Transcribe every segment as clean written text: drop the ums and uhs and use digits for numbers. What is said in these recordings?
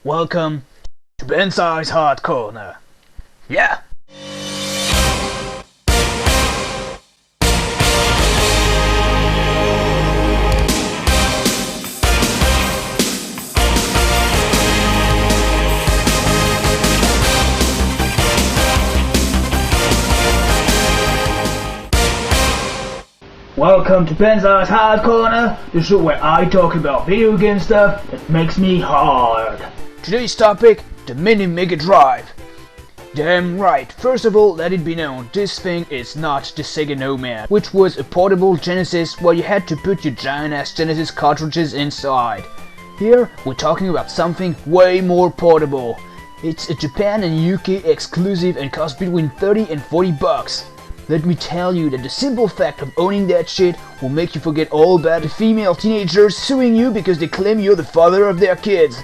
Welcome to Bensai's Hard Corner. Yeah! Welcome to Bensai's Hard Corner, the show where I talk about video game stuff that makes me hard. Today's topic, the Mini Mega Drive. Damn right, first of all, let it be known, this thing is not the Sega Nomad, which was a portable Genesis where you had to put your giant-ass Genesis cartridges inside. Here, we're talking about something way more portable. It's a Japan and UK exclusive and costs between 30 and 40 bucks. Let me tell you that the simple fact of owning that shit will make you forget all about the female teenagers suing you because they claim you're the father of their kids.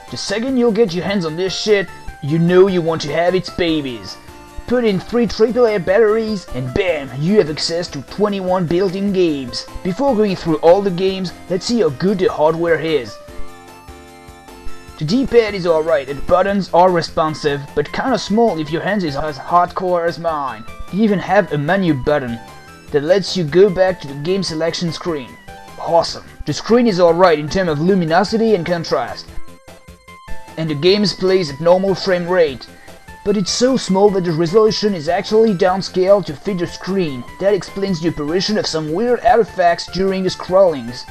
The second you'll get your hands on this shit, you know you want to have its babies. Put in 3 AAA batteries and bam, you have access to 21 built-in games. Before going through all the games, let's see how good the hardware is. The D-pad is alright and the buttons are responsive, but kinda small if your hand is as hardcore as mine. You even have a menu button that lets you go back to the game selection screen. Awesome. The screen is alright in terms of luminosity and contrast. And the game plays at normal frame rate. But it's so small that the resolution is actually downscaled to fit the screen. That explains the apparition of some weird artifacts during the scrollings.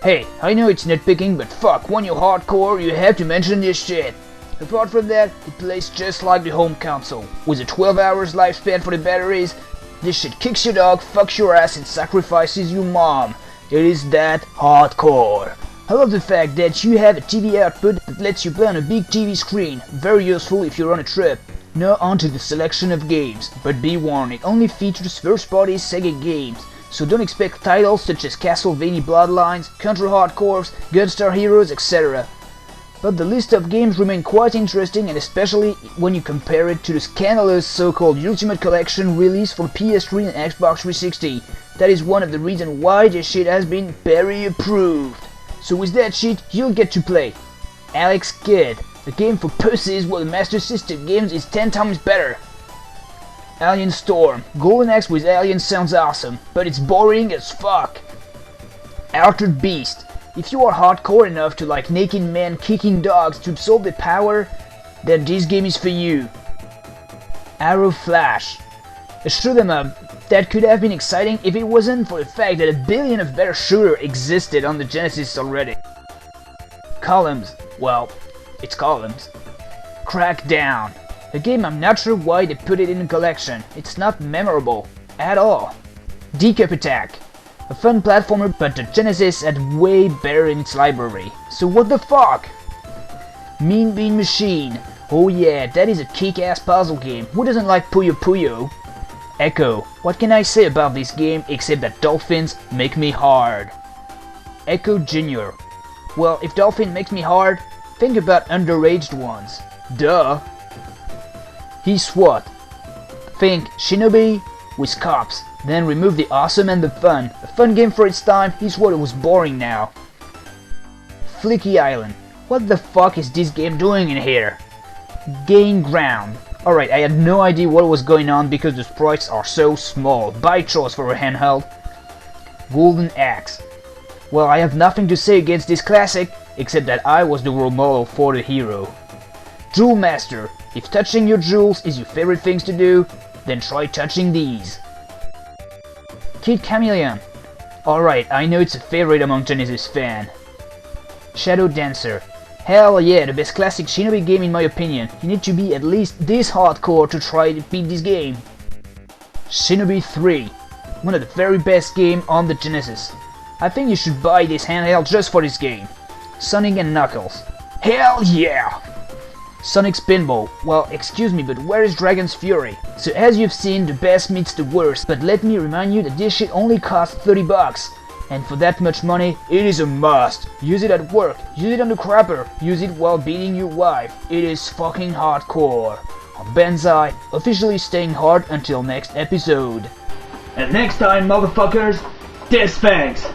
Hey, I know it's nitpicking, but fuck, when you're hardcore, you have to mention this shit. Apart from that, it plays just like the home console. With a 12 hours lifespan for the batteries, this shit kicks your dog, fucks your ass, and sacrifices your mom. It is that hardcore. I love the fact that you have a TV output that lets you play on a big TV screen. Very useful if you're on a trip. Now onto the selection of games, but be warned, it only features first-party Sega games. So don't expect titles such as Castlevania Bloodlines, Contra Hard Corps, Gunstar Heroes, etc. But the list of games remain quite interesting, and especially when you compare it to the scandalous so-called Ultimate Collection release for PS3 and Xbox 360. That is one of the reasons why this shit has been very approved. So with that shit, you'll get to play Alex Kidd, a game for pussies where the Master System games is 10 times better. Alien Storm. Golden Axe with aliens sounds awesome, but it's boring as fuck. Altered Beast. If you are hardcore enough to like naked men kicking dogs to absorb the power, then this game is for you. Arrow Flash. A shoot 'em up that could have been exciting if it wasn't for the fact that a billion of better shooters existed on the Genesis already. Columns. Well, it's Columns. Crackdown. A game I'm not sure why they put it in the collection. It's not memorable at all. Decap Attack. A fun platformer, but the Genesis had way better in its library. So what the fuck? Mean Bean Machine. Oh yeah, that is a kick-ass puzzle game. Who doesn't like Puyo Puyo? Echo. What can I say about this game except that dolphins make me hard? Echo Jr. Well, if dolphin makes me hard, think about underaged ones. Duh. He's SWAT. Think Shinobi with cops, then remove the awesome and the fun. A fun game for its time, He's SWAT was boring now. Flicky Island. What the fuck is this game doing in here? Gain Ground. Alright, I had no idea what was going on because the sprites are so small. By choice for a handheld. Golden Axe. Well, I have nothing to say against this classic, except that I was the role model for the hero. Jewel Master. If touching your jewels is your favorite things to do, then try touching these. Kid Chameleon. Alright, I know it's a favorite among Genesis fans. Shadow Dancer. Hell yeah, the best classic Shinobi game in my opinion. You need to be at least this hardcore to try to beat this game. Shinobi 3. One of the very best games on the Genesis. I think you should buy this handheld just for this game. Sonic and Knuckles. Hell yeah! Sonic Spinball. Well, excuse me, but where is Dragon's Fury? So as you've seen, the best meets the worst, but let me remind you that this shit only costs 30 bucks. And for that much money, it is a must. Use it at work, use it on the crapper, use it while beating your wife. It is fucking hardcore. I'm Bensai, officially staying hard until next episode. And next time, motherfuckers, this thanks.